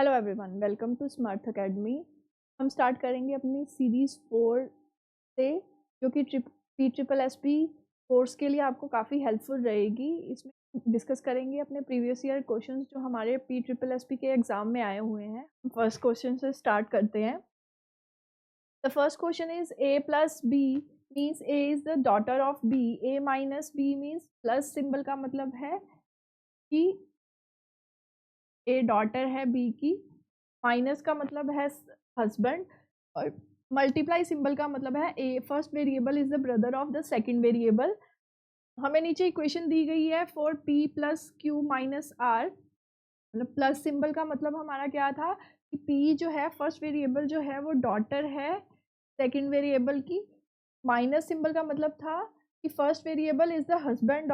Hello everyone, welcome to Smart Academy. हम start करेंगे अपनी सीरीज़ 4 से, जो कि PSSB कोर्स के लिए आपको काफ़ी हेल्पफुल रहेगी। इसमें डिस्कस करेंगे अपने प्रीवियस ईयर क्वेश्चंस जो हमारे PSSB के एग्ज़ाम में आए हुए हैं। फर्स्ट क्वेश्चन से स्टार्ट करते हैं। The first question is a plus B means a is the daughter of b, a minus b means plus symbol का मतलब है कि a डॉटर है b की, माइनस का मतलब है हस्बैंड, और मल्टीप्लाई सिंबल का मतलब है a first variable is the brother of the second variable. हमें नीचे इक्वेशन दी गई है for P plus Q minus R. मतलब प्लस सिंबल का मतलब हमारा क्या था कि पी जो है फर्स्ट वेरिएबल जो है वो डॉटर है सेकंड वेरिएबल की। माइनस सिंबल का मतलब था कि first variable is the husband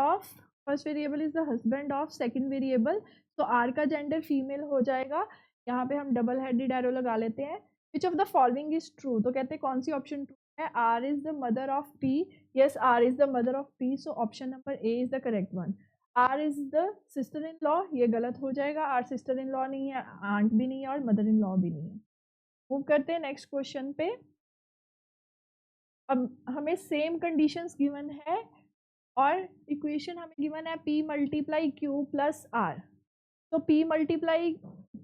of second variable. तो आर का जेंडर फीमेल हो जाएगा। यहाँ पे हम डबल हेडेड एरो लगा लेते हैं। Which of the following is true, तो कहते हैं कौन सी ऑप्शन ट्रू है। R is the mother of P. Yes, R is the mother of P, so option number A is the correct one. R is the sister in law, ये गलत हो जाएगा। आर सिस्टर इन लॉ नहीं है, aunt भी नहीं है और मदर इन लॉ भी नहीं है। मूव करते हैं नेक्स्ट क्वेश्चन पे। अब हमें सेम कंडीशंस गिवन है और इक्वेशन हमें गिवन है p multiply q plus R. तो p multiply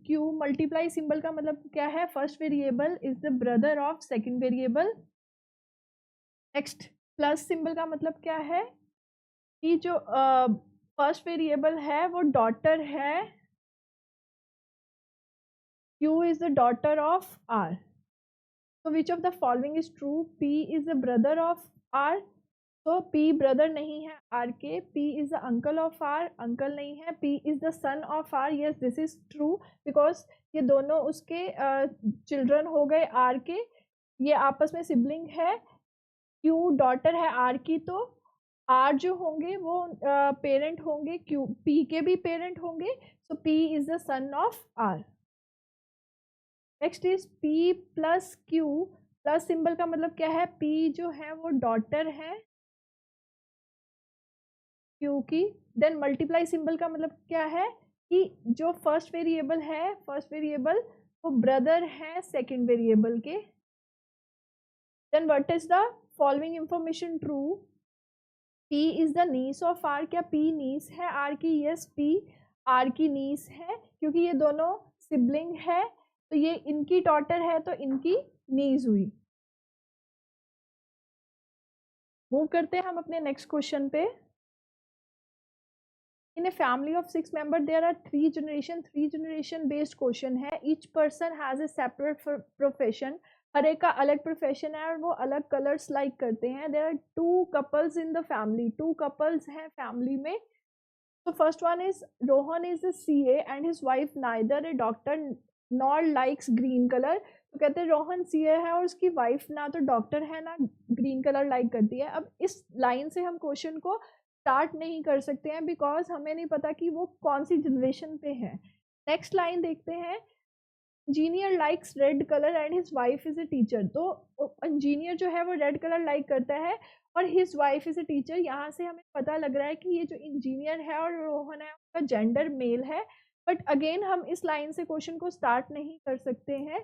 q, multiply symbol का मतलब क्या है, first variable is the brother of second variable. Next, plus symbol का मतलब क्या है कि जो फर्स्ट वेरिएबल है वो डॉटर है, q is the daughter of r। तो विच of the following is true, p is the brother of r। तो P ब्रदर नहीं है R के, P is the uncle of R, uncle नहीं है, P is the son of R। Yes, this is true because ये दोनों उसके children हो गए R के, ये आपस में सिबलिंग है। Q डॉटर है R की, तो R जो होंगे वो पेरेंट होंगे, Q P के भी पेरेंट होंगे, सो P is the son of R। Next is P plus Q, plus symbol का मतलब क्या है, P जो है वो डॉटर है क्यू की। देन मल्टीप्लाई सिंबल का मतलब क्या है कि जो फर्स्ट वेरिएबल वो ब्रदर है सेकंड वेरिएबल के। Then what is the following information true, P is the niece of R। क्या P नीस है R की? यस, P R की नीस है क्योंकि ये दोनों सिबलिंग है, तो ये इनकी डॉटर है तो इनकी नीस हुई। मूव करते हैं हम अपने नेक्स्ट क्वेश्चन पे। In a family of 6 members, there are 3 generation based question है। Each person has a separate profession, हर एक का अलग प्रोफेशन है और वो अलग कलर्स लाइक करते हैं। There are 2 couples in the family, 2 couples हैं फैमिली में। So first one is Rohan is a CA and his wife neither a doctor nor likes green color। तो कहते हैं रोहन CA है और उसकी वाइफ ना तो डॉक्टर है ना ग्रीन कलर लाइक करती है। अब इस लाइन से हम क्वेश्चन को स्टार्ट नहीं कर सकते हैं बिकॉज हमें नहीं पता कि वो कौन सी जनरेशन पे है। नेक्स्ट लाइन देखते हैं, engineer likes red colour and his wife is a teacher. तो इंजीनियर जो है वो रेड कलर लाइक करता है और his wife is a teacher. यहाँ से हमें पता लग रहा है कि ये जो इंजीनियर है और रोहन है उनका जेंडर मेल है। बट अगेन हम इस लाइन से क्वेश्चन को स्टार्ट नहीं कर सकते हैं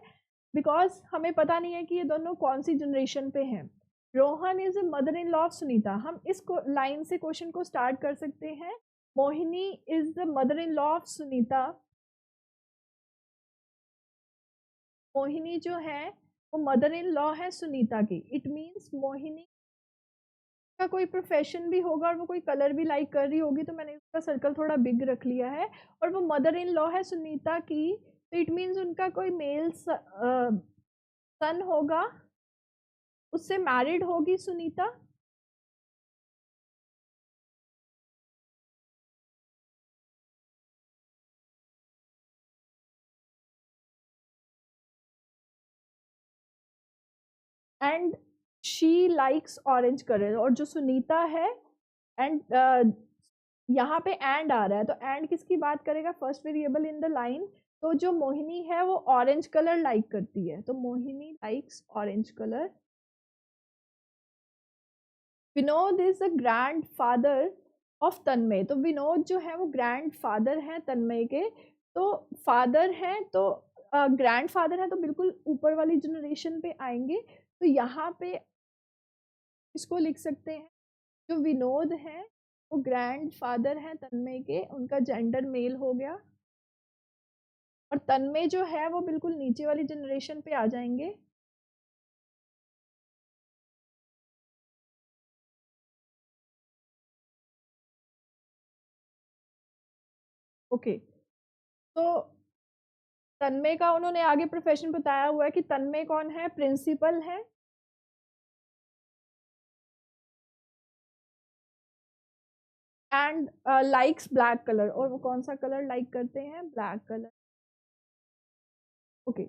बिकॉज हमें पता नहीं है कि ये दोनों कौन सी जनरेशन पे हैं। Rohan is mother in law of Sunita, हम इस लाइन से क्वेश्चन को स्टार्ट कर सकते हैं। Mohini is the mother in law of Sunita. Mohini जो है वो मदर इन लॉ है सुनीता की। इट मीन्स मोहिनी का कोई प्रोफेशन भी होगा और वो कोई कलर भी लाइक कर रही होगी, तो मैंने उसका सर्कल थोड़ा बिग रख लिया है। और वो मदर इन लॉ है सुनीता की, तो इट मीन्स उनका कोई मेल सन होगा, उससे मैरिड होगी Sunita. And she likes orange colour. और जो सुनीता है एंड यहाँ पे एंड आ रहा है, तो एंड किसकी बात करेगा, first variable in the line. तो जो मोहिनी है वो ऑरेंज कलर लाइक करती है, तो Mohini likes orange colour. Vinod is the grandfather of Tanmay. तो विनोद जो है वो ग्रैंड फादर है तन्मय के। तो फादर है तो ग्रैंडफादर है तो बिल्कुल ऊपर वाली जनरेशन पे आएंगे, तो यहाँ पे इसको लिख सकते हैं, जो विनोद है वो ग्रैंडफादर है तन्मय के, उनका जेंडर मेल हो गया, और तन्मय जो है वो बिल्कुल नीचे वाली जनरेशन पे आ जाएंगे। ओके, तो तन्मय का उन्होंने आगे प्रोफेशन बताया हुआ है कि तन्मय कौन है, प्रिंसिपल है, एंड लाइक्स ब्लैक कलर, और वो कौन सा कलर लाइक करते हैं, black colour. Okay,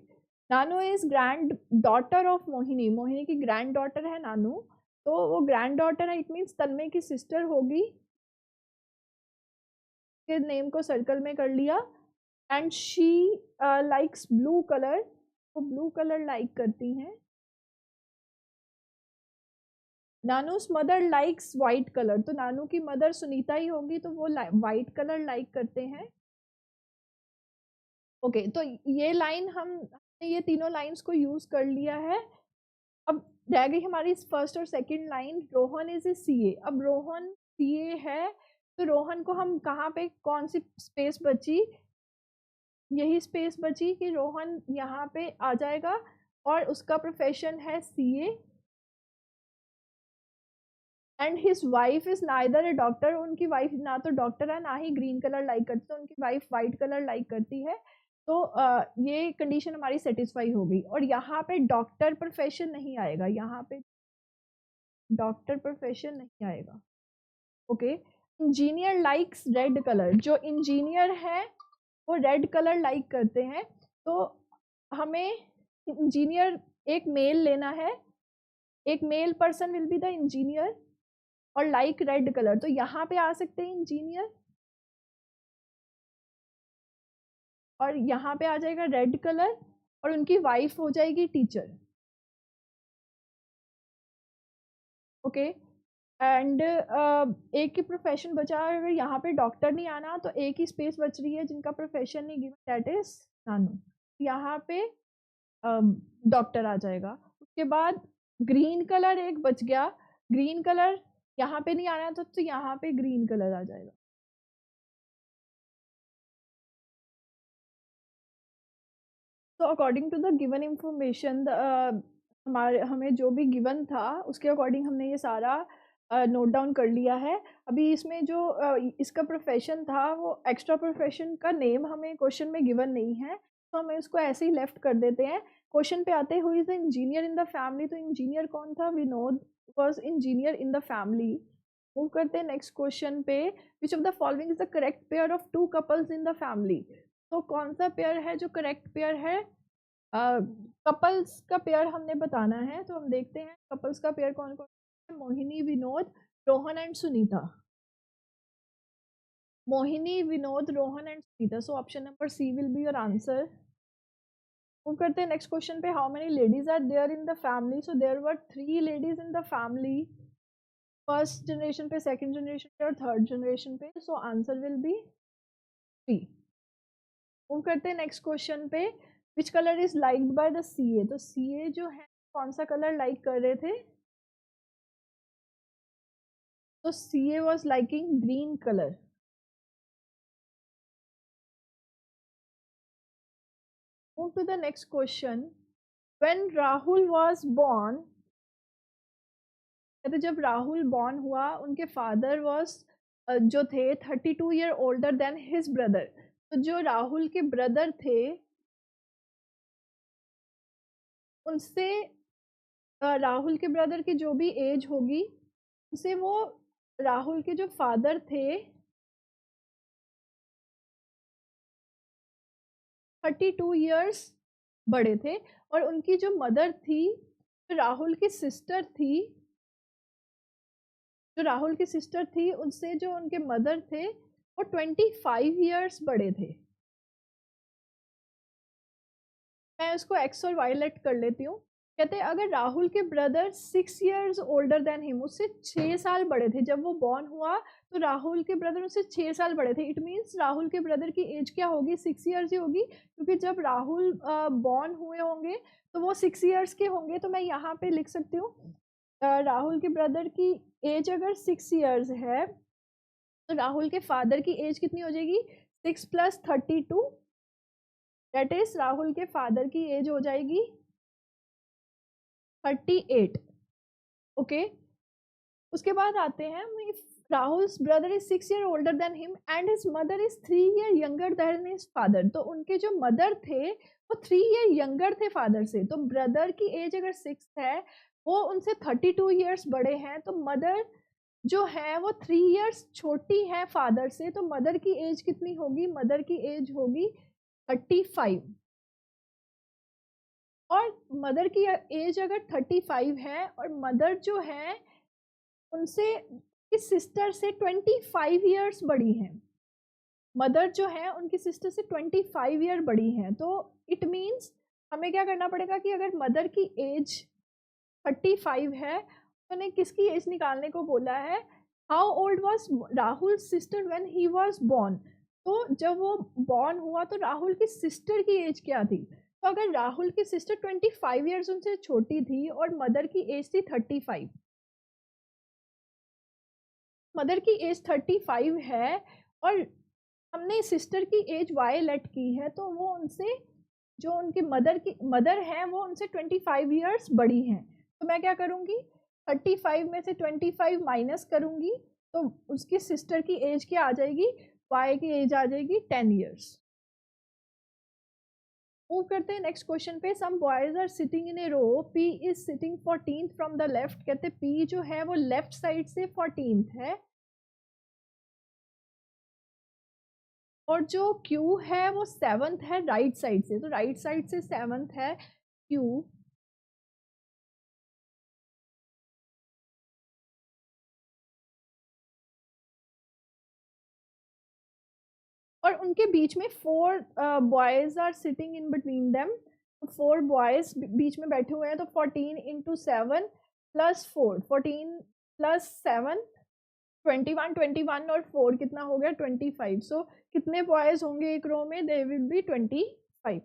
Nanu is grand daughter of Mohini, Mohini की ग्रैंड डॉटर है नानू, तो वो ग्रैंड डॉटर है, इट मीन्स तन्मय की सिस्टर होगी, के नेम को सर्कल में कर लिया, and she likes blue colour, वो ब्लू कलर लाइक करती हैं। नानूस मदर लाइक्स व्हाइट कलर, तो नानू की मदर सुनीता ही होगी, तो वो व्हाइट कलर लाइक करते हैं। ओके, तो ये लाइन हमने ये तीनों लाइंस को यूज कर लिया है। अब रह गई हमारी फर्स्ट और second line, Rohan is a CA. अब रोहन सीए है, तो रोहन को हम कहाँ पे, कौन सी स्पेस बची, यही स्पेस बची कि रोहन यहाँ पे आ जाएगा, और उसका प्रोफेशन है CA, and his wife is neither A doctor, उनकी वाइफ ना तो डॉक्टर है ना ही ग्रीन कलर लाइक करती, तो उनकी वाइफ वाइट कलर लाइक करती है, तो ये कंडीशन हमारी सेटिस्फाई हो गई। और यहाँ पे डॉक्टर प्रोफेशन नहीं आएगा, यहाँ पे डॉक्टर प्रोफेशन नहीं आएगा। Okay, engineer likes red colour, जो इंजीनियर है वो रेड कलर लाइक करते हैं, तो हमें इंजीनियर एक मेल लेना है, एक male person will be the engineer, और लाइक रेड कलर, तो यहाँ पे आ सकते हैं इंजीनियर, और यहाँ पे आ जाएगा रेड कलर, और उनकी वाइफ हो जाएगी टीचर। ओके, एंड एक ही प्रोफेशन बचा, अगर यहाँ पे डॉक्टर नहीं आना तो एक ही स्पेस बच रही है जिनका प्रोफेशन नहीं गिवन, दैट इज नानू, यहाँ पे डॉक्टर आ जाएगा। उसके बाद ग्रीन कलर एक बच गया, ग्रीन कलर यहाँ पे नहीं आना तो यहाँ पे ग्रीन कलर आ जाएगा। तो according to the given information, हमें जो भी गिवन था उसके अकॉर्डिंग हमने ये सारा नोट डाउन कर लिया है। अभी इसमें जो इसका प्रोफेशन था वो एक्स्ट्रा प्रोफेशन का नेम हमें क्वेश्चन में गिवन नहीं है, तो हमें इसको ऐसे ही लेफ्ट कर देते हैं। क्वेश्चन पे आते हुए is the engineer in the family, तो इंजीनियर कौन था, Vinod was engineer in the family. Move करते हैं नेक्स्ट क्वेश्चन पे, which of the following is the correct pair of two couples in the family, तो कौन सा पेयर है जो करेक्ट पेयर है, कपल्स का पेयर हमने बताना है, तो हम देखते हैं कपल्स का पेयर कौन कौन है, Mohini Vinod Rohan and Sunita, Mohini Vinod Rohan and Sunita, so option number C will be your answer. Move करते हैं नेक्स्ट क्वेश्चन पे, how many ladies are there in the family, so there were 3 ladies in the family, first generation पे, second generation पे और third generation पे, so answer will be 3। Move करते हैं next question पे, which colour is liked by the CA, तो CA जो है कौन सा कलर लाइक कर रहे थे, तो CA was liking green colour. Move to the next question, when Rahul was born, कहते जब राहुल बॉर्न हुआ उनके फादर वाज जो थे 32 year older than his brother, तो जो राहुल के ब्रदर थे उनसे राहुल के ब्रदर की जो भी एज होगी उनसे वो राहुल के जो फादर थे 32 ईयर्स बड़े थे, और उनकी जो मदर थी, जो राहुल की सिस्टर थी, जो राहुल की सिस्टर थी उनसे जो उनके मदर थे वो 25 ईयर्स बड़े थे। मैं उसको एक्स और वाई लेट कर लेती हूँ। कहते हैं अगर राहुल के brother 6 years older than him, उससे 6 साल बड़े थे जब वो बॉर्न हुआ, तो राहुल के ब्रदर उनसे 6 साल बड़े थे। इट मीन्स राहुल के ब्रदर की एज क्या होगी, 6 ईयर्स ही होगी, क्योंकि जब राहुल बॉर्न हुए होंगे तो वो 6 ईयर्स के होंगे। तो मैं यहाँ पे लिख सकती हूँ राहुल के ब्रदर की एज अगर 6 ईयर्स है तो राहुल के फादर की एज कितनी हो जाएगी, 6 + 32, दैट इज राहुल के फादर की एज हो जाएगी 38। ओके, उसके बाद आते हैं Rahul's brother is 6 year older than him and his mother is 3 year younger than his father. तो उनके जो मदर थे वो 3 ईयर यंगर थे फादर से। तो ब्रदर की एज अगर 6 है, वो उनसे 32 ईयर्स बड़े हैं, तो मदर जो है वो 3 ईयर्स छोटी है फादर से। तो मदर की एज कितनी होगी, मदर की एज होगी 35। और मदर की एज अगर 35 है और मदर जो है उनसे इस सिस्टर से 25 ईयर्स बड़ी हैं, मदर जो है उनकी सिस्टर से 25 ईयर बड़ी हैं। तो इट मीन्स हमें क्या करना पड़ेगा कि अगर मदर की एज 35 है तो उन्हें किसकी एज निकालने को बोला है, how old was Rahul sister when he was born. तो जब वो बॉर्न हुआ तो राहुल की सिस्टर की एज क्या थी। तो अगर राहुल की सिस्टर 25 ईयर्स उनसे छोटी थी और मदर की एज थी 35, मदर की एज 35 है और हमने सिस्टर की एज वाई लेट की है, तो वो उनसे जो उनकी मदर है वो उनसे 25 ईयर्स बड़ी हैं। तो मैं क्या करूँगी, 35 में से 25 माइनस करूँगी तो उसकी सिस्टर की एज क्या आ जाएगी, वाई की एज आ जाएगी 10 ईयर्स। मूव करते हैं नेक्स्ट क्वेश्चन पे। Some boys are sitting in a row, P is sitting 14th from the left. कहते पी जो है वो लेफ्ट साइड से 14th है और जो Q है वो 7th है राइट साइड से। तो राइट साइड से 7th है Q और उनके बीच में 4 boys are sitting in between them. 4 boys बीच में बैठे हुए हैं। तो 14 × 7 + 4, 14 + 7 21, 21 और 4 कितना हो गया 25। सो कितने बॉयज होंगे एक रो में, they will be 25।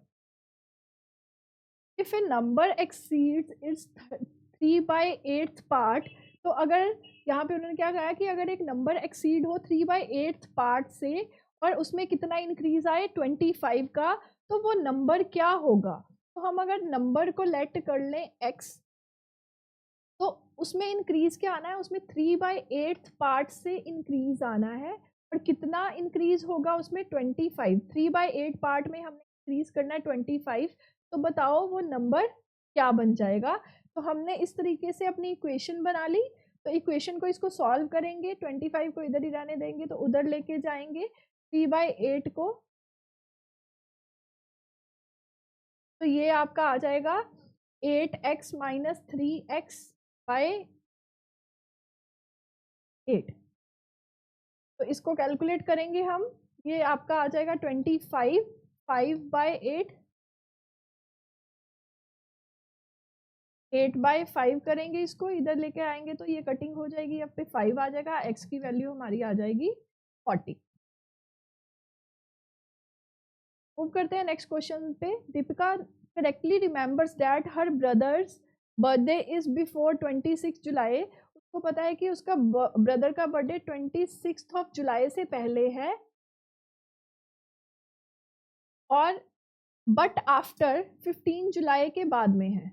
If A number exceeds its 3/8 part, तो अगर यहाँ पे उन्होंने क्या कहा कि अगर एक नंबर एक्सीड हो 3/8 पार्ट से और उसमें कितना इंक्रीज आए 25 का, तो वो नंबर क्या होगा। तो हम अगर नंबर को लेट कर लें x, तो उसमें इंक्रीज क्या आना है, उसमें 3/8 पार्ट से इंक्रीज आना है और कितना इंक्रीज होगा उसमें 25। 3/8 पार्ट में हमने इंक्रीज करना है 25। तो बताओ वो नंबर क्या बन जाएगा। तो हमने इस तरीके से अपनी इक्वेशन बना ली। तो इक्वेशन को इसको सॉल्व करेंगे, 25 को इधर ही रहने देंगे तो उधर लेके जाएंगे 3/8 को। तो ये आपका आ जाएगा 8x - 3x/8। तो इसको कैलकुलेट करेंगे हम, ये आपका आ जाएगा 25, 5/8, 8/5 करेंगे इसको, इधर लेके आएंगे तो ये कटिंग हो जाएगी, अब पे 5 आ जाएगा, x की वैल्यू हमारी आ जाएगी 40। मूव करते हैं नेक्स्ट क्वेश्चन पे। Deepika correctly remembers that her brothers birthday is before 26 जुलाई। उसको पता है कि उसका ब्रदर का बर्थडे 26 जुलाई से पहले है और बट आफ्टर 15 जुलाई के बाद में है।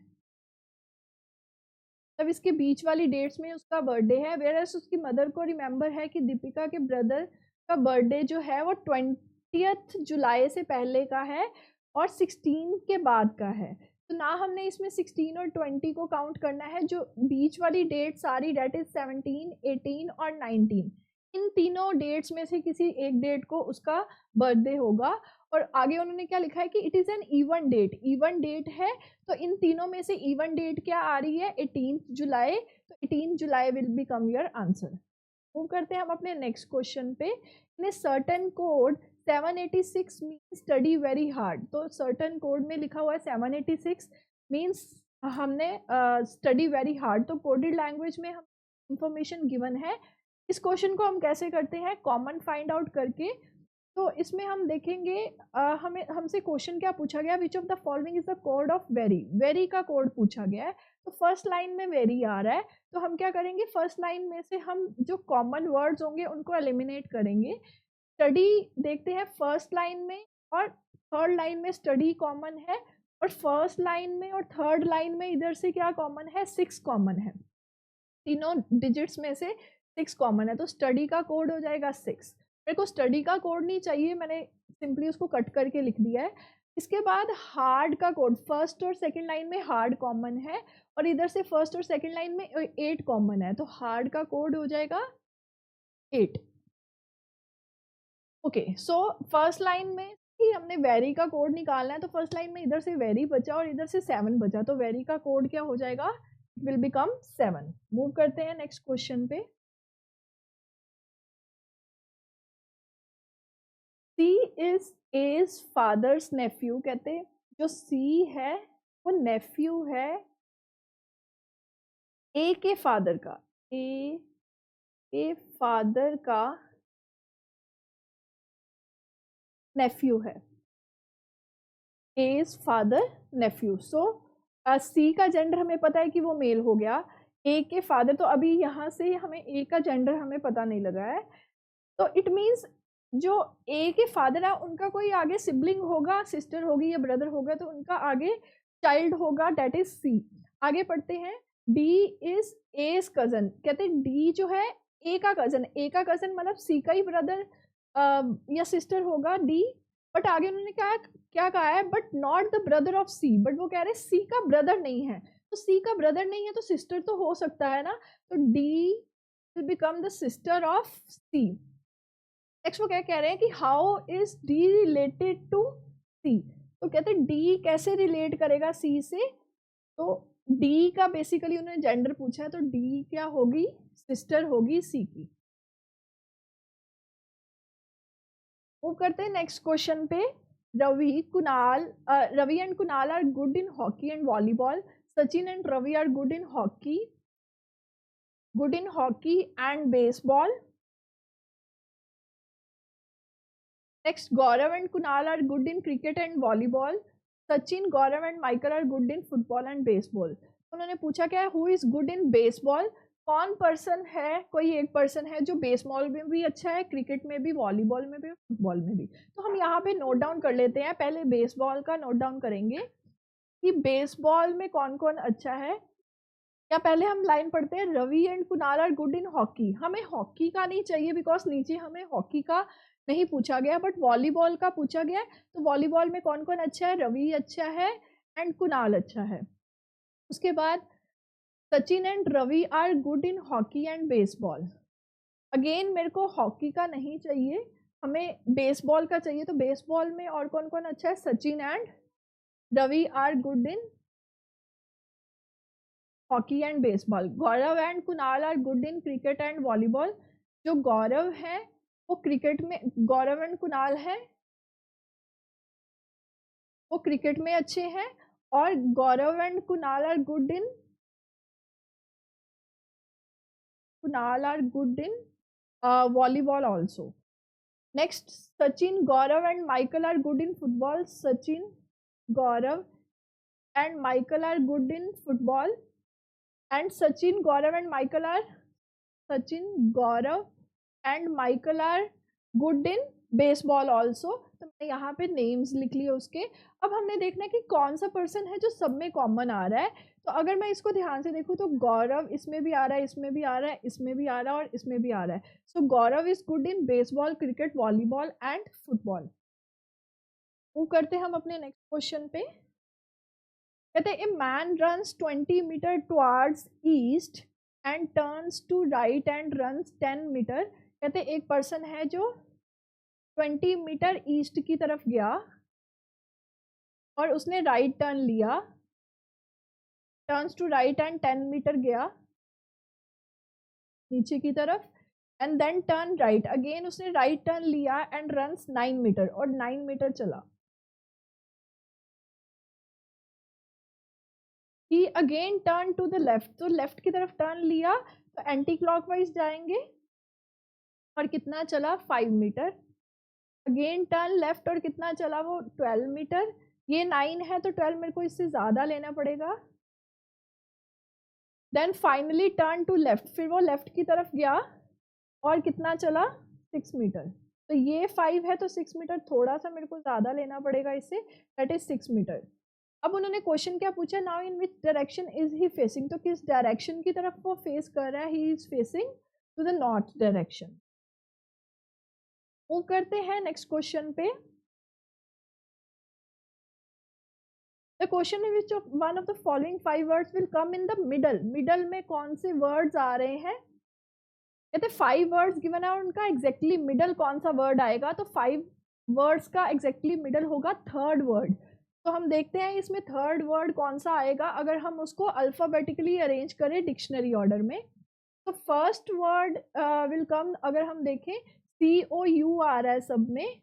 तब इसके बीच वाली डेट्स में उसका बर्थडे है। वेयरएस उसकी मदर को रिमेम्बर है कि दीपिका के ब्रदर का बर्थडे जो है वो 20 जुलाई से पहले का है और 16 के बाद का है। तो ना हमने इसमें 16 और 20 को काउंट करना है, जो बीच वाली डेट सारी डेट इज 17, 18 और 19। इन तीनों डेट्स में से किसी एक डेट को उसका बर्थडे होगा। और आगे उन्होंने क्या लिखा है कि it is an even date, even date है। तो इन तीनों में से इवन डेट क्या आ रही है, 18 जुलाई। तो 18 July will become your answer. Move करते हैं हम अपने नेक्स्ट क्वेश्चन पे। In a certain code 786 mean study very hard. तो सर्टेन कोड में लिखा हुआ है 786 मीन्स हमने स्टडी वेरी हार्ड। तो कोडेड लैंग्वेज में हम इंफॉर्मेशन गिवन है इस क्वेश्चन को हम कैसे करते हैं, कॉमन फाइंड आउट करके। तो इसमें हम देखेंगे हमें हमसे क्वेश्चन क्या पूछा गया, विच of the following is the code of very, very का कोड पूछा गया है। तो फर्स्ट लाइन में वेरी आ रहा है, तो हम क्या करेंगे, फर्स्ट लाइन में से हम जो कॉमन वर्ड्स होंगे उनको एलिमिनेट करेंगे। स्टडी देखते हैं फर्स्ट लाइन में, और थर्ड लाइन में स्टडी कॉमन है, और फर्स्ट लाइन में और थर्ड लाइन में इधर से क्या कॉमन है, 6 कॉमन है, तीनों डिजिट्स में से 6 कॉमन है, तो स्टडी का कोड हो जाएगा 6। मेरे को स्टडी का कोड नहीं चाहिए, मैंने सिंपली उसको कट करके लिख दिया है। इसके बाद हार्ड का कोड, फर्स्ट और सेकंड लाइन में हार्ड कॉमन है, और इधर से फर्स्ट और सेकंड लाइन में 8 कॉमन है, तो हार्ड का कोड हो जाएगा 8। ओके, सो फर्स्ट लाइन में ही हमने वेरी का कोड निकालना है, तो फर्स्ट लाइन में इधर से वेरी बचा और इधर से 7 बचा, तो वेरी का कोड क्या हो जाएगा, विल बिकम 7। मूव करते हैं नेक्स्ट क्वेश्चन पे। सी इज एज फादर्स नेफ्यू, कहते हैं जो सी है वो नेफ्यू है ए के फादर का, ए के फादर का नेफ्यू है, एज फादर नेफ्यू। सो सी का जेंडर हमें पता है कि वो मेल हो गया, ए के फादर, तो अभी यहाँ से हमें ए का जेंडर हमें पता नहीं लगा है, तो इट मीन्स जो ए के फादर है उनका कोई आगे सिबलिंग होगा, सिस्टर होगी या ब्रदर होगा, तो उनका आगे चाइल्ड होगा, डेट इज सी। आगे पढ़ते हैं, डी इज एज कजन, कहते हैं डी जो है ए का कजन, ए का कजन मतलब सी का ही ब्रदर या सिस्टर होगा डी, बट आगे उन्होंने क्या कहा है, but not the brother of C, but वो कह रहे हैं सी का ब्रदर नहीं है, तो सी का ब्रदर नहीं है तो सिस्टर तो हो सकता है ना, तो D will become the sister of C. Next वो क्या कह रहे हैं कि how is D related to C, तो कहते हैं डी कैसे रिलेट करेगा सी से, तो डी का बेसिकली उन्होंने जेंडर पूछा है, तो डी क्या होगी, सिस्टर होगी सी की। मूव करते हैं नेक्स्ट क्वेश्चन पे। Ravi and Kunal are good in hockey and volleyball, Sachin and Ravi are good in hockey and baseball. Next, Gaurav and Kunal are good in cricket and volleyball. Sachin, Gaurav and Michael are good in football and baseball. उन्होंने पूछा क्या है, who is good in baseball? कौन person है, कोई एक person है जो बेसबॉल में भी अच्छा है, क्रिकेट में भी, वॉलीबॉल में भी, फुटबॉल में भी। तो हम यहाँ पे नोट डाउन कर लेते हैं, पहले बेसबॉल का नोट डाउन करेंगे कि बेसबॉल में कौन कौन अच्छा है। या पहले हम लाइन पढ़ते हैं, Ravi and Kunal are good in hockey, हमें हॉकी का नहीं चाहिए बिकॉज नीचे हमें हॉकी का नहीं पूछा गया, बट वॉलीबॉल का पूछा गया, तो वॉलीबॉल में कौन कौन अच्छा है, रवि अच्छा है एंड कुणाल अच्छा है। उसके बाद Sachin and Ravi are good in hockey and baseball, again मेरे को हॉकी का नहीं चाहिए, हमें बेसबॉल का चाहिए, तो बेसबॉल में और कौन कौन अच्छा है, Sachin and Ravi are good in hockey and baseball. Gaurav and Kunal are good in cricket and volleyball, जो गौरव है वो क्रिकेट में, गौरव एंड कुणाल है वो क्रिकेट में अच्छे हैं, और Gaurav and Kunal are good in volleyball also. Next, Sachin, Gaurav and Michael are good in football, Sachin, Gaurav and Michael are good in football, and Sachin, Gaurav and Michael are good in baseball also। तो मैं यहाँ पे नेम्स लिख लिए उसके। अब हमने देखना है कि कौन सा पर्सन है जो सब में कॉमन आ रहा है, तो अगर मैं इसको ध्यान से देखूँ तो गौरव इसमें भी आ रहा है, इसमें भी आ रहा है, इसमें भी आ रहा है और इसमें भी आ रहा है, so Gaurav is good in baseball, cricket, volleyball and football. Move करते हैं हम अपने नेक्स्ट क्वेश्चन पे। कहते हैं, a man runs 20 metre towards east and turns to right and runs 10 metre. कहते हैं एक पर्सन है जो 20 मीटर ईस्ट की तरफ गया और उसने राइट टर्न लिया, turns to right and 10 metre गया नीचे की तरफ, and then turn right, again उसने राइट टर्न लिया एंड रन्स 9 मीटर और 9 मीटर चला। ही again turn to the left, तो लेफ्ट की तरफ टर्न लिया, तो एंटी क्लॉकवाइज जाएंगे, और कितना चला 5 मीटर। अगेन टर्न लेफ्ट और कितना चला वो 12 मीटर। ये 9 है तो 12 मेरे को इससे ज़्यादा लेना पड़ेगा। Then finally turn to left, फिर वो लेफ्ट की तरफ गया और कितना चला 6 मीटर। तो ये 5 है तो 6 मीटर थोड़ा सा मेरे को ज़्यादा लेना पड़ेगा इससे, दैट इज 6 मीटर। अब उन्होंने क्वेश्चन क्या पूछा, now in which direction is he facing, तो किस डायरेक्शन की तरफ वो फेस कर रहा है, he is facing to the north direction. Move करते हैं नेक्स्ट क्वेश्चन पे। The question in which one of the following 5 words will come in the middle, middle में कौन से वर्ड्स आ रहे हैं। कहते 5 वर्ड्स गिवन है और उनका एग्जैक्टली मिडल कौन सा वर्ड आएगा, तो 5 वर्ड्स का एग्जैक्टली मिडल होगा थर्ड वर्ड। तो हम देखते हैं इसमें थर्ड वर्ड कौन सा आएगा अगर हम उसको अल्फाबेटिकली अरेंज करें डिक्शनरी ऑर्डर में। तो फर्स्ट वर्ड विल कम, अगर हम देखें COU आ रहा है सब में,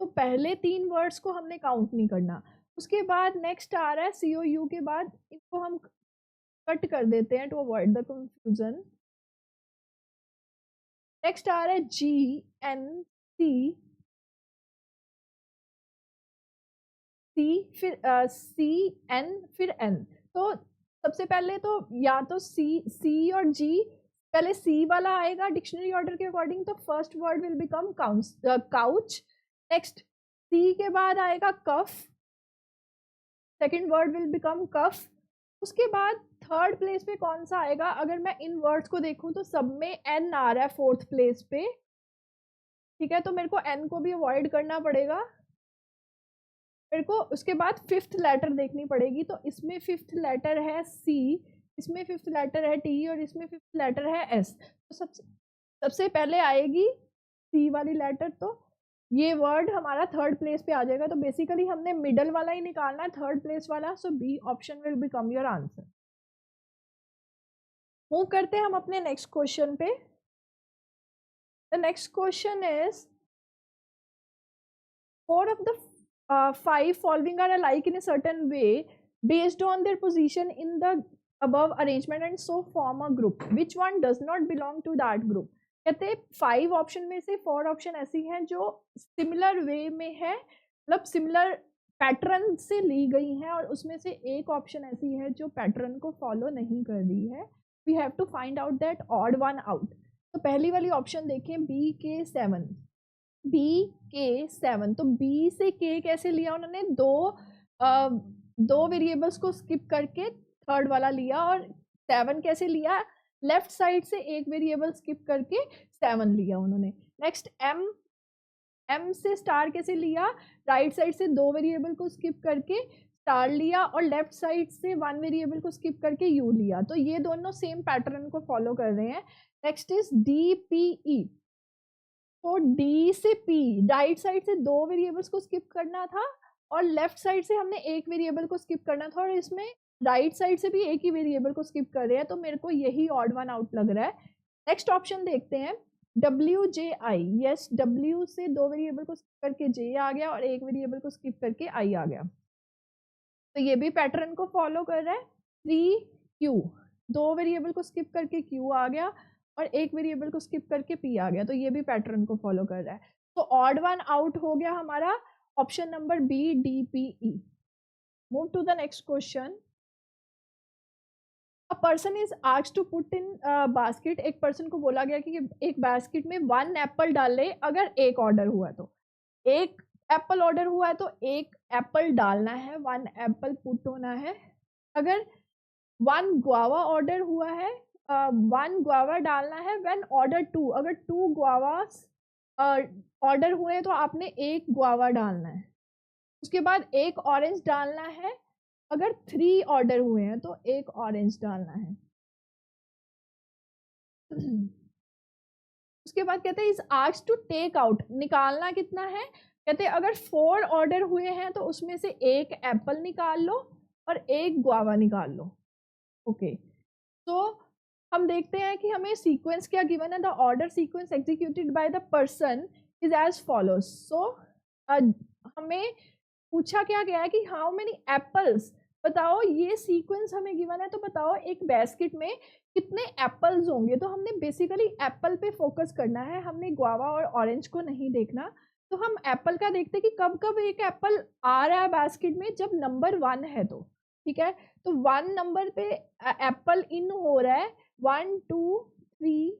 तो पहले 3 वर्ड्स को हमने काउंट नहीं करना। उसके बाद नेक्स्ट आ रहा है COU के बाद, इसको हम कट कर देते हैं to avoid the confusion. Next आ रहा है GNC, फिर CN, फिर N। तो सबसे पहले तो या तो C और G, पहले C वाला आएगा डिक्शनरी ऑर्डर के अकॉर्डिंग, तो first word will become couch. Next C के बाद आएगा कफ, सेकेंड वर्ड विल बिकम कफ। उसके बाद थर्ड प्लेस पे कौन सा आएगा, अगर मैं इन वर्ड्स को देखूं तो सब में N आ रहा है फोर्थ प्लेस पे, ठीक है, तो मेरे को N को भी अवॉइड करना पड़ेगा। मेरे को उसके बाद फिफ्थ लेटर देखनी पड़ेगी, तो इसमें फिफ्थ लेटर है C, इसमें फिफ्थ लेटर है T और इसमें फिफ्थ लेटर है S। तो सबसे पहले आएगी C वाली लेटर, तो ये वर्ड हमारा थर्ड प्लेस पे आ जाएगा। तो बेसिकली हमने मिडल वाला ही निकालना है, थर्ड प्लेस वाला, सो B option will become your answer. Move करते हैं हम अपने नेक्स्ट क्वेश्चन पे। The next question is 4 of the 5 following are alike in a certain way based on their position in the above arrangement and so form a group. Which one does not belong to that group? कहते हैं 5 option में से 4 option ऐसी हैं जो similar way में है, मतलब सिमिलर पैटर्न से ली गई हैं, और उसमें से एक ऑप्शन ऐसी है जो पैटर्न को फॉलो नहीं कर रही है। We have to find out that odd one out. तो पहली वाली ऑप्शन देखें BK7, BK7, तो B से K कैसे लिया उन्होंने, दो वेरिएबल्स को स्किप करके थर्ड वाला लिया, और 7 कैसे लिया, लेफ्ट साइड से एक वेरिएबल स्किप करके 7 लिया उन्होंने। नेक्स्ट M से स्टार कैसे लिया, राइट साइड से 2 वेरिएबल को स्किप करके स्टार लिया, और लेफ्ट साइड से 1 वेरिएबल को स्किप करके U लिया। तो ये दोनों सेम पैटर्न को फॉलो कर रहे हैं। नेक्स्ट इज DPE, तो D से P, राइट साइड से 2 वेरिएबल्स को स्किप करना था और लेफ्ट साइड से हमने एक वेरिएबल को स्किप करना था, और इसमें राइट साइड से भी एक ही वेरिएबल को स्किप कर रहे हैं, तो मेरे को यही ऑड वन आउट लग रहा है। नेक्स्ट ऑप्शन देखते हैं WJI, यस, W से 2 वेरिएबल को स्किप करके J आ गया और एक वेरिएबल को स्किप करके I आ गया, तो ये भी पैटर्न को फॉलो कर रहा है। 3Q, 2 वेरिएबल को स्किप करके Q आ गया और एक वेरिएबल को स्किप करके P आ गया, तो ये भी पैटर्न को फॉलो कर रहा है। तो ऑड वन आउट हो गया हमारा option number B, DPE। Move to the next question. A person is asked to put in basket, एक पर्सन को बोला गया कि एक बास्केट में 1 एप्पल डाले अगर एक ऑर्डर हुआ, तो एक एप्पल ऑर्डर हुआ है तो एक एप्पल डालना है, 1 एप्पल पुट होना है। अगर 1 गुआवा ऑर्डर हुआ है, 1 गुआवा डालना है। व्हेन ऑर्डर 2, अगर 2 गुआवास ऑर्डर हुए हैं तो आपने एक गुआवा डालना है। उसके बाद एक ऑरेंज डालना है, अगर 3 ऑर्डर हुए हैं तो एक ऑरेंज डालना है। उसके बाद कहते हैं is asked to take out, निकालना कितना है, कहते हैं अगर 4 ऑर्डर हुए हैं तो उसमें से एक एप्पल निकाल लो और एक गुआवा निकाल लो। ओके, तो हम देखते हैं कि हमें सीक्वेंस क्या गिवन है, the order sequence executed by the person is as follows. So हमें पूछा क्या गया है कि हाउ मेनी एप्पल्स बताओ ये सीक्वेंस हमें गिवन है, तो बताओ एक बास्केट में कितने एप्पल्स होंगे। तो हमने बेसिकली एप्पल पे फोकस करना है, हमने गुआवा और ऑरेंज को नहीं देखना। तो हम एप्पल का देखते हैं कि कब कब एक एप्पल आ रहा है बास्केट में, जब नंबर 1 है तो ठीक है। तो 1 नंबर पे एप्पल इन हो रहा है, 1 2 3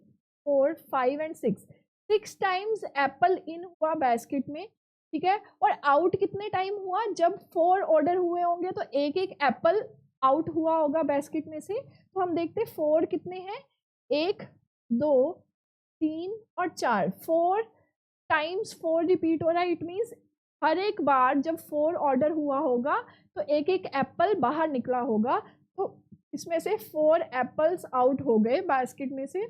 4 5 एंड 6 टाइम्स एप्पल इन हुआ बास्केट में, ठीक है। और आउट कितने टाइम हुआ, जब 4 ऑर्डर हुए होंगे तो एक एक एप्पल आउट हुआ होगा बास्केट में से। तो हम देखते हैं 4 कितने हैं, 1 2 3 और 4, 4 टाइम्स 4 रिपीट हो रहा है। इट मीन्स हर एक बार जब 4 ऑर्डर हुआ होगा तो एक एक एप्पल बाहर निकला होगा। तो इसमें से 4 एप्पल्स आउट हो गए बास्केट में से,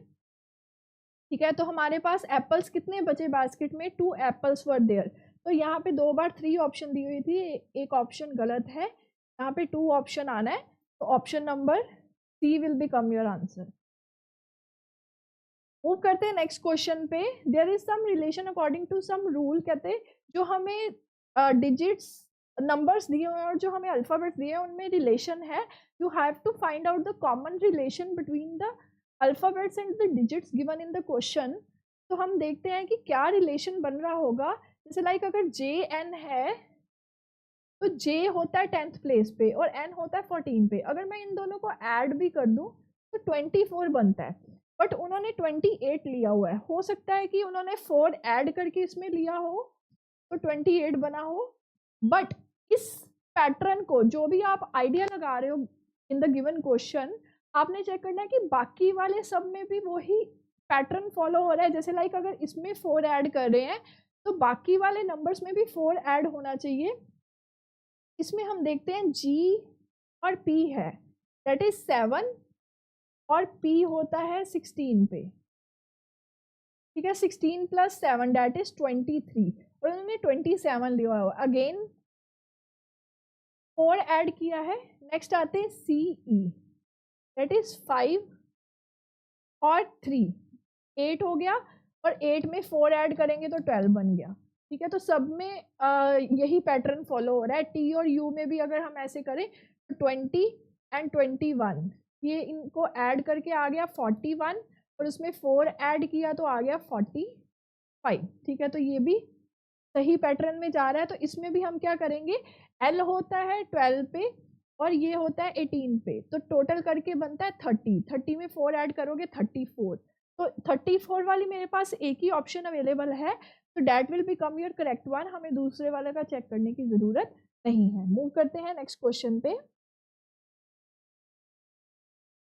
ठीक है। तो हमारे पास एप्पल्स कितने बचे बास्केट में, 2 एप्पल्स वर देयर। तो यहाँ पे 2 बार 3 ऑप्शन दी हुई थी, एक ऑप्शन गलत है, यहाँ पे 2 ऑप्शन आना है। तो option number C will become your answer. Move करते हैं नेक्स्ट क्वेश्चन पे। There is some relation according to some rule, कहते हैं जो हमें डिजिट्स नंबर्स दिए हुए हैं और जो हमें अल्फाबेट्स दिए हैं उनमें रिलेशन है। You have to find out the common relation between the alphabets and the digits given in the question. तो हम देखते हैं कि क्या रिलेशन बन रहा होगा। जैसे लाइक अगर जे एन है तो जे होता है 10th प्लेस पे और एन होता है 14 पे। अगर मैं इन दोनों को ऐड भी कर दूं तो 24 बनता है, बट उन्होंने 28 लिया हुआ है। हो सकता है कि उन्होंने 4 ऐड करके इसमें लिया हो तो 28 बना हो। बट इस पैटर्न को जो भी आप आइडिया लगा रहे हो इन द गिवन क्वेश्चन, आपने चेक करना है कि बाकी वाले सब में भी वही पैटर्न फॉलो हो रहा है। जैसे लाइक अगर इसमें 4 ऐड कर रहे हैं तो बाकी वाले नंबर्स में भी 4 ऐड होना चाहिए। इसमें हम देखते हैं G और P है, दैट इज 7 और P होता है 16 पे, ठीक है। 16 प्लस 7 दैट इज 23 और उन्होंने 27 लिया हुआ। अगेन 4 ऐड किया है। नेक्स्ट आते हैं CE, दैट इज 5 और 3, 8 हो गया और 8 में 4 ऐड करेंगे तो 12 बन गया, ठीक है। तो सब में यही पैटर्न फॉलो हो रहा है। T और U में भी अगर हम ऐसे करें तो 20 एंड 21, ये इनको ऐड करके आ गया 41 और उसमें 4 ऐड किया तो आ गया 45, ठीक है। तो ये भी सही पैटर्न में जा रहा है। तो इसमें भी हम क्या करेंगे, L होता है 12 पे और ये होता है 18 पे, तो टोटल करके बनता है 30। 30 में 4 ऐड करोगे 34। तो 34 वाली मेरे पास एक ही ऑप्शन अवेलेबल है, तो that will become your correct one. हमें दूसरे वाले का चेक करने की जरूरत नहीं है। मूव करते हैं नेक्स्ट क्वेश्चन पे।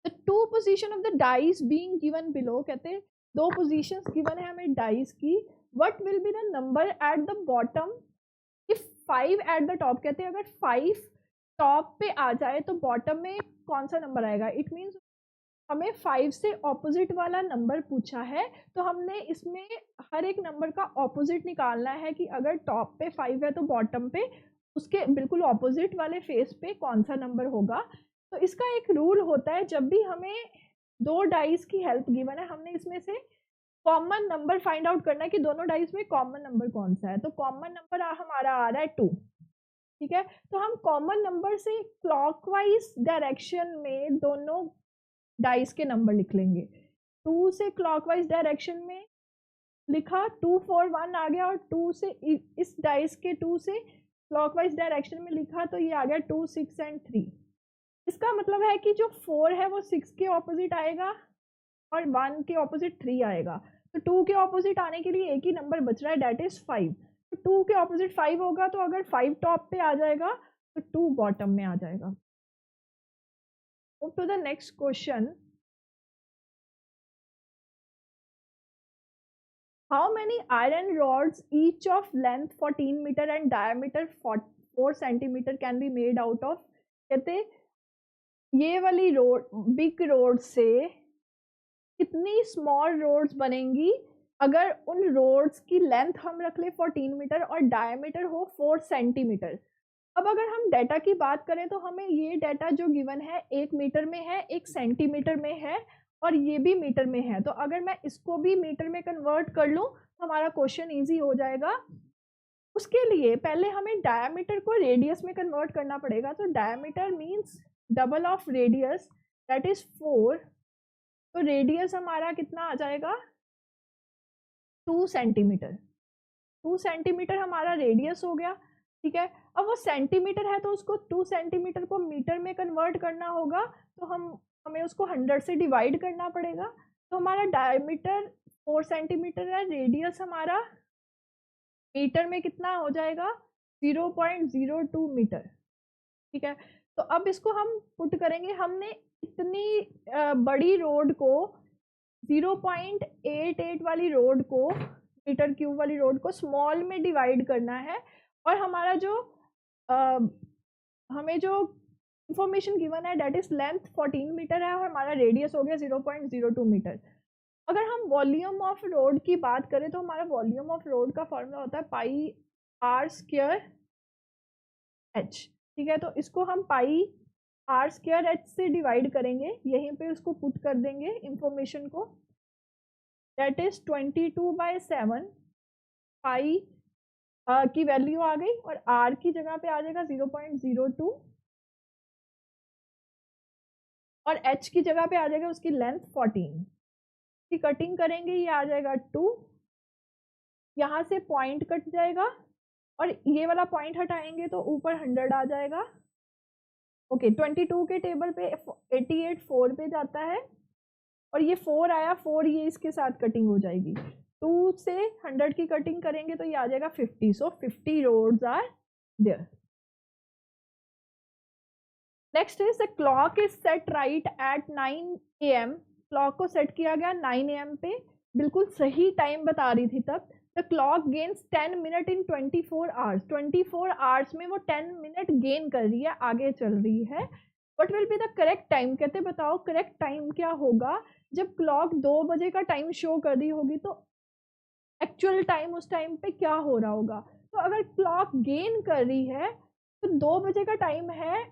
The two position of the dice being given below, कहते हैं 2 पोजीशंस गिवन है हमें डाइस की। What will be the number at the bottom if 5 at the top. कहते हैं अगर 5 टॉप पे आ जाए तो बॉटम में कौन सा नंबर आएगा। इट मीन्स हमें 5 से ऑपोजिट वाला नंबर पूछा है, तो हमने इसमें हर एक नंबर का ऑपोजिट निकालना है कि अगर टॉप पे 5 है तो बॉटम पे उसके बिल्कुल ऑपोजिट वाले फेस पे कौन सा नंबर होगा। तो इसका एक रूल होता है, जब भी हमें 2 डाइस की हेल्प गिवन है, हमने इसमें से कॉमन नंबर फाइंड आउट करना है कि दोनों डाइस में कॉमन नंबर कौन सा है। तो कॉमन नंबर हमारा आ रहा है 2, ठीक है। तो हम कॉमन नंबर से क्लॉकवाइज डायरेक्शन में दोनों डाइस के नंबर लिख लेंगे। 2 से क्लॉकवाइज डायरेक्शन में लिखा, 2 4 1 आ गया, और 2 से इस डाइस के 2 से क्लॉकवाइज डायरेक्शन में लिखा तो ये आ गया 2 6 एंड 3। इसका मतलब है कि जो 4 है वो 6 के ऑपोजिट आएगा और 1 के ऑपोजिट 3 आएगा। तो 2 के ऑपोजिट आने के लिए एक ही नंबर बच रहा है, डेट इज 5। तो 2 के ऑपोजिट 5 होगा, तो अगर 5 टॉप पे आ जाएगा तो 2 बॉटम में आ जाएगा। To the next question. How many iron rods each of length 14 meter and diameter 4 centimeter can be made out of। कहते ये वाली रोड बिग रोड से कितनी स्मॉल रोड्स बनेंगी अगर उन रोड्स की लेंथ हम रख ले 14 मीटर और डायमीटर हो 4 सेंटीमीटर। अब अगर हम डाटा की बात करें तो हमें ये डाटा जो गिवन है 1 मीटर में है, 1 सेंटीमीटर में है और ये भी मीटर में है। तो अगर मैं इसको भी मीटर में कन्वर्ट कर लूँ तो हमारा क्वेश्चन ईजी हो जाएगा। उसके लिए पहले हमें डायमीटर को रेडियस में कन्वर्ट करना पड़ेगा। तो diameter means double of radius, that is 4। तो रेडियस हमारा कितना आ जाएगा, 2 सेंटीमीटर। 2 सेंटीमीटर हमारा रेडियस हो गया, ठीक है। अब वो सेंटीमीटर है तो उसको 2 सेंटीमीटर को मीटर में कन्वर्ट करना होगा, तो हमें उसको 100 से डिवाइड करना पड़ेगा। तो हमारा डायमीटर 4 सेंटीमीटर है, रेडियस हमारा मीटर में कितना हो जाएगा, 0.02 मीटर, ठीक है। तो अब इसको हम पुट करेंगे, हमने इतनी बड़ी रोड को 0.88 वाली रोड को, मीटर क्यूब वाली रोड को स्मॉल में डिवाइड करना है, और हमारा जो हमें जो इंफॉर्मेशन गिवन है डेट इज लेंथ 14 मीटर है और हमारा रेडियस हो गया 0.02 मीटर। अगर हम वॉल्यूम ऑफ रोड की बात करें तो हमारा वॉल्यूम ऑफ रोड का फॉर्मूला होता है पाई आर स्क्वायर एच, ठीक है। तो इसको हम पाई आर स्क्वायर एच से डिवाइड करेंगे, यहीं पे उसको पुट कर देंगे इंफॉर्मेशन को, दैट इज 22/7 पाई की वैल्यू आ गई, और आर की जगह पे आ जाएगा 0.02, और एच की जगह पे आ जाएगा उसकी लेंथ 14। की कटिंग करेंगे, ये आ जाएगा 2, यहाँ से पॉइंट कट जाएगा, और ये वाला पॉइंट हटाएंगे तो ऊपर 100 आ जाएगा। ओके, 22 के टेबल पे 88 4 पे जाता है, और ये 4 आया, 4 ये इसके साथ कटिंग हो जाएगी। 2 से 100 की कटिंग करेंगे तो ये आ जाएगा 50, so 50 rods are there. Next is the clock is set right at 9 AM। Clock को सेट किया गया 9 AM पे, बिल्कुल सही टाइम बता रही थी तब। The clock gains 10 minute in 24 hours. 24 hours में वो 10 मिनट गेन कर रही है, आगे चल रही है। What will be the correct time, कहते बताओ करेक्ट टाइम क्या होगा। जब क्लॉक 2 बजे का टाइम शो कर रही होगी तो एक्चुअल टाइम उस टाइम पे क्या हो रहा होगा। तो अगर क्लॉक गेन कर रही है तो 2 बजे का टाइम है,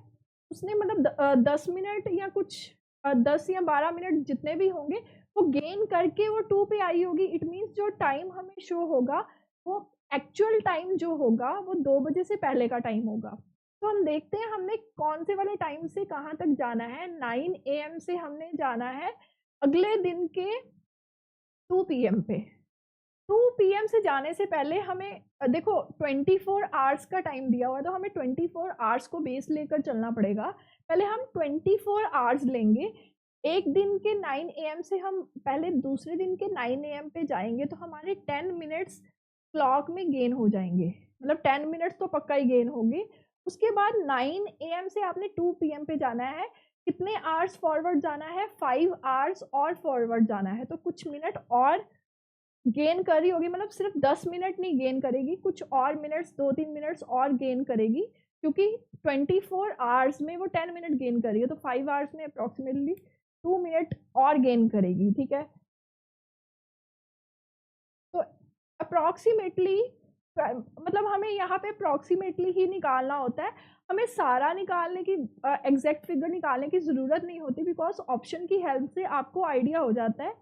उसने मतलब 10 मिनट या कुछ 10 या 12 मिनट जितने भी होंगे वो गेन करके वो 2 पे आई होगी। इट मीन्स जो टाइम हमें शो होगा वो एक्चुअल टाइम जो होगा वो 2 बजे से पहले का टाइम होगा। तो हम देखते हैं हमने कौन से वाले टाइम से कहाँ तक जाना है। 9 AM से हमने जाना है अगले दिन के 2 PM पे। 2 PM से जाने से पहले हमें देखो 24 आवर्स का टाइम दिया हुआ है, तो हमें 24 आवर्स को बेस लेकर चलना पड़ेगा। पहले हम 24 आवर्स लेंगे, एक दिन के 9 AM से हम पहले दूसरे दिन के 9 AM पे जाएंगे, तो हमारे 10 मिनट्स क्लॉक में गेन हो जाएंगे, मतलब 10 मिनट्स तो पक्का ही गेन होंगे। उसके बाद 9 AM से आपने 2 PM पे जाना है, कितने आवर्स फॉरवर्ड जाना है, 5 आवर्स और फॉरवर्ड जाना है, तो कुछ मिनट और गेन कर रही होगी, मतलब सिर्फ 10 मिनट नहीं गेन करेगी, कुछ और मिनट्स 2-3 मिनट्स और गेन करेगी, क्योंकि 24 आवर्स में वो 10 मिनट गेन कर रही है, तो 5 आवर्स में अप्रोक्सीमेटली 2 मिनट और गेन करेगी, ठीक है। तो अप्रोक्सीमेटली मतलब हमें यहाँ पे अप्रोक्सीमेटली ही निकालना होता है, हमें सारा निकालने की एग्जैक्ट फिगर निकालने की ज़रूरत नहीं होती, बिकॉज ऑप्शन की हेल्प से आपको आइडिया हो जाता है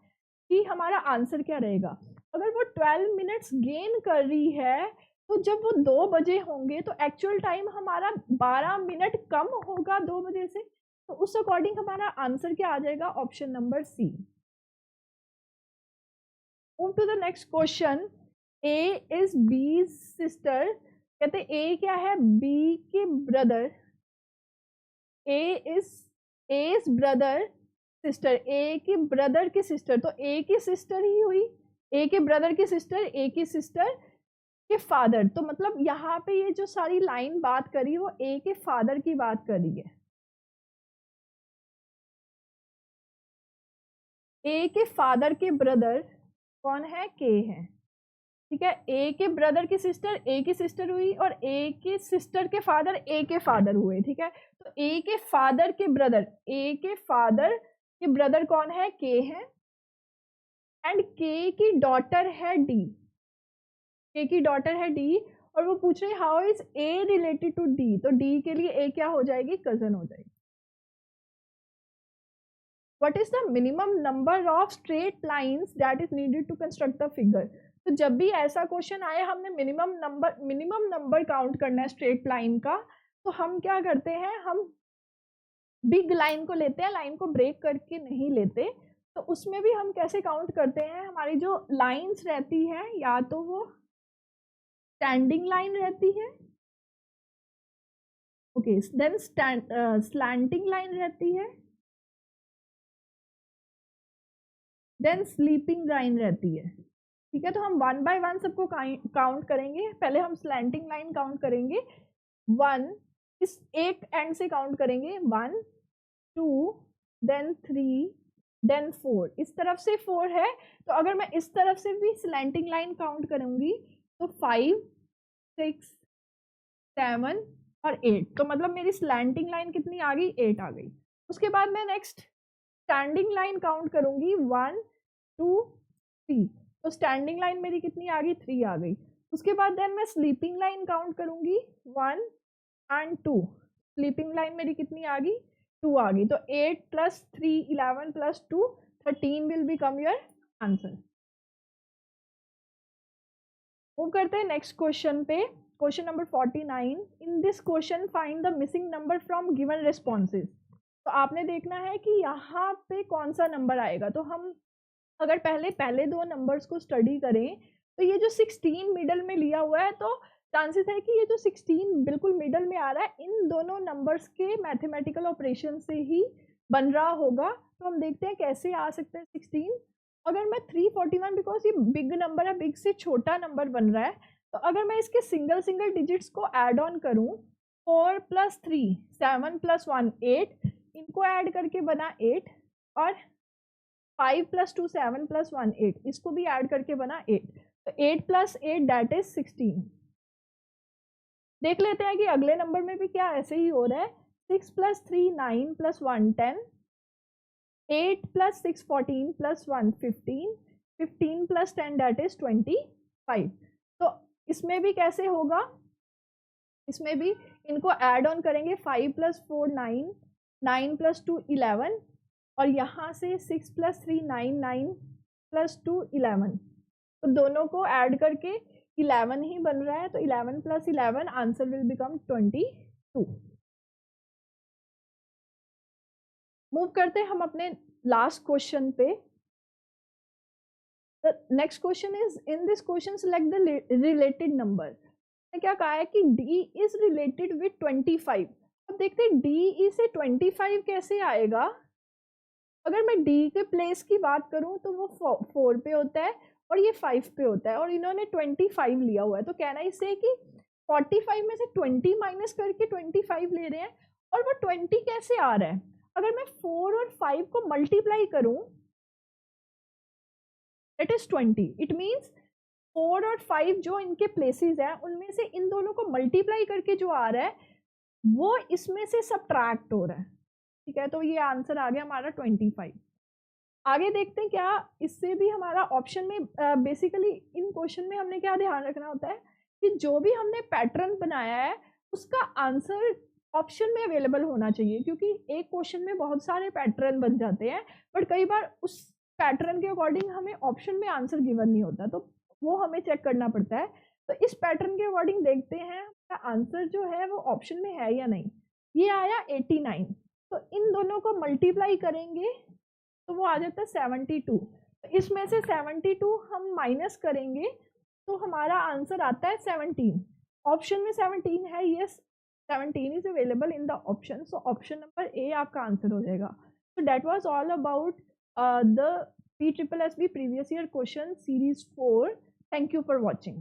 कि हमारा आंसर क्या रहेगा। अगर वो 12 मिनट्स गेन कर रही है तो जब वो 2 बजे होंगे तो एक्चुअल टाइम हमारा 12 मिनट कम होगा 2 बजे से, तो उस अकॉर्डिंग हमारा आंसर क्या आ जाएगा, option number C. Move to the next question. A is B sister, कहते ए क्या है, बी के ब्रदर। A is brother sister, A के ब्रदर की सिस्टर, तो ए की सिस्टर ही हुई, ए के ब्रदर की सिस्टर, ए की सिस्टर के फादर। तो मतलब यहाँ पे ये जो सारी लाइन बात करी वो ए के फादर की बात करी है। ए के फादर के ब्रदर कौन है, के है, ठीक है। ए के ब्रदर की सिस्टर ए की सिस्टर हुई, और ए के सिस्टर के फादर ए के फादर हुए, ठीक है। तो ए के फादर के ब्रदर, ए के फादर के ब्रदर कौन है, के है, एंड के की डॉटर है डी, के की डॉटर है डी, और वो पूछ रहे how is A related to D, तो डी के लिए ए क्या हो जाएगी, कजन हो जाएगी। What is the minimum number of straight lines that is needed to construct the figure. तो तो जब भी ऐसा क्वेश्चन आए हमने मिनिमम नंबर काउंट करना है स्ट्रेट लाइन का, तो हम क्या करते हैं, हम बिग लाइन को लेते हैं, लाइन को ब्रेक करके नहीं लेते। तो उसमें भी हम कैसे काउंट करते हैं, हमारी जो लाइंस रहती है या तो वो स्टैंडिंग लाइन रहती है, ओके, देन स्लैंटिंग लाइन रहती है, देन स्लीपिंग लाइन रहती है। ठीक है, तो हम वन बाय वन सबको काउंट करेंगे। पहले हम स्लैंटिंग लाइन काउंट करेंगे, 1, इस एक एंड से काउंट करेंगे, 1 2 देन 3 देन 4, इस तरफ से 4 है। तो अगर मैं इस तरफ से भी स्लैंटिंग लाइन काउंट करूंगी तो 5 6 7 और 8, तो मतलब मेरी स्लैंटिंग लाइन कितनी आ गई, 8 आ गई। उसके बाद मैं नेक्स्ट स्टैंडिंग लाइन काउंट करूंगी, 1 2 3, तो स्टैंडिंग लाइन मेरी कितनी आ गई, 3 आ गई। उसके बाद देन मैं स्लीपिंग लाइन काउंट करूंगी, 1 एंड 2, स्लीपिंग लाइन मेरी कितनी आ गई, 2 आ गई। तो 8 + 3 11 + 2 13 will become your answer. Move करते हैं नेक्स्ट क्वेश्चन पे, question number 49। In this question find the missing number from given responses. तो आपने देखना है कि यहाँ पे कौन सा नंबर आएगा। तो हम अगर पहले दो नंबर्स को स्टडी करें, तो ये जो 16 मिडल में लिया हुआ है, तो चांसेस है कि ये जो 16 बिल्कुल मिडल में आ रहा है, इन दोनों नंबर्स के मैथमेटिकल ऑपरेशन से ही बन रहा होगा। तो हम देखते हैं कैसे आ सकते हैं 16। अगर मैं 341, बिकॉज ये बिग नंबर है, बिग से छोटा नंबर बन रहा है, तो अगर मैं इसके सिंगल डिजिट्स को ऐड ऑन करूं, 4 + 3 7 + 1 8, इनको ऐड करके बना 8, और 5 + 2 7 + 1 8, इसको भी ऐड करके बना 8। तो 8 + 8 दैट इज 16। देख लेते हैं कि अगले नंबर में भी क्या ऐसे ही हो रहा है। 6 + 3 9 + 1 10, 8 + 6 14 + 1 15, 15 + 10 दैट इज 25। तो इसमें भी कैसे होगा, इसमें भी इनको ऐड ऑन करेंगे, 5 + 4 9 9 + 2 11, और यहाँ से 6 + 3 9 9 + 2 11, तो दोनों को ऐड करके 11 ही बन रहा है। तो 11 + 11 आंसर विल बिकम 22। मूव करते हैं हम अपने लास्ट क्वेश्चन पे। The next question is, in this question select the related number. क्या कहा है कि D इज रिलेटेड विद 25। अब देखते हैं DE से 25 कैसे आएगा। अगर मैं D के प्लेस की बात करूं तो वो 4 पे होता है और ये 5 पे होता है, और इन्होंने 25 लिया हुआ है। तो कहना इससे कि 45 में से 20 माइनस करके 25 ले रहे हैं, और वो 20 कैसे आ रहा है। अगर मैं 4 और 5 को मल्टीप्लाई करूं, इट इज 20। इट मीन्स 4 और 5 जो इनके प्लेसेस है, उनमें से इन दोनों को मल्टीप्लाई करके जो आ रहा है, वो इसमें से सब्ट्रैक्ट हो रहा है। ठीक है, तो ये आंसर आ गया हमारा 25। आगे देखते हैं क्या इससे भी हमारा ऑप्शन में, बेसिकली इन क्वेश्चन में हमने क्या ध्यान रखना होता है कि जो भी हमने पैटर्न बनाया है उसका आंसर ऑप्शन में अवेलेबल होना चाहिए, क्योंकि एक क्वेश्चन में बहुत सारे पैटर्न बन जाते हैं, बट कई बार उस पैटर्न के अकॉर्डिंग हमें ऑप्शन में आंसर गिवन नहीं होता, तो वो हमें चेक करना पड़ता है। तो इस पैटर्न के अकॉर्डिंग देखते हैं आंसर जो है वो ऑप्शन में है या नहीं। ये आया 89, तो इन दोनों को मल्टीप्लाई करेंगे तो वो आ जाता है 72। तो इसमें से 72 हम माइनस करेंगे तो हमारा आंसर आता है 17। ऑप्शन में 17 है, yes 17 is available in the option, so option number ए आपका आंसर हो जाएगा। So that was all about the PSSB previous year question series 4. Thank you for watching.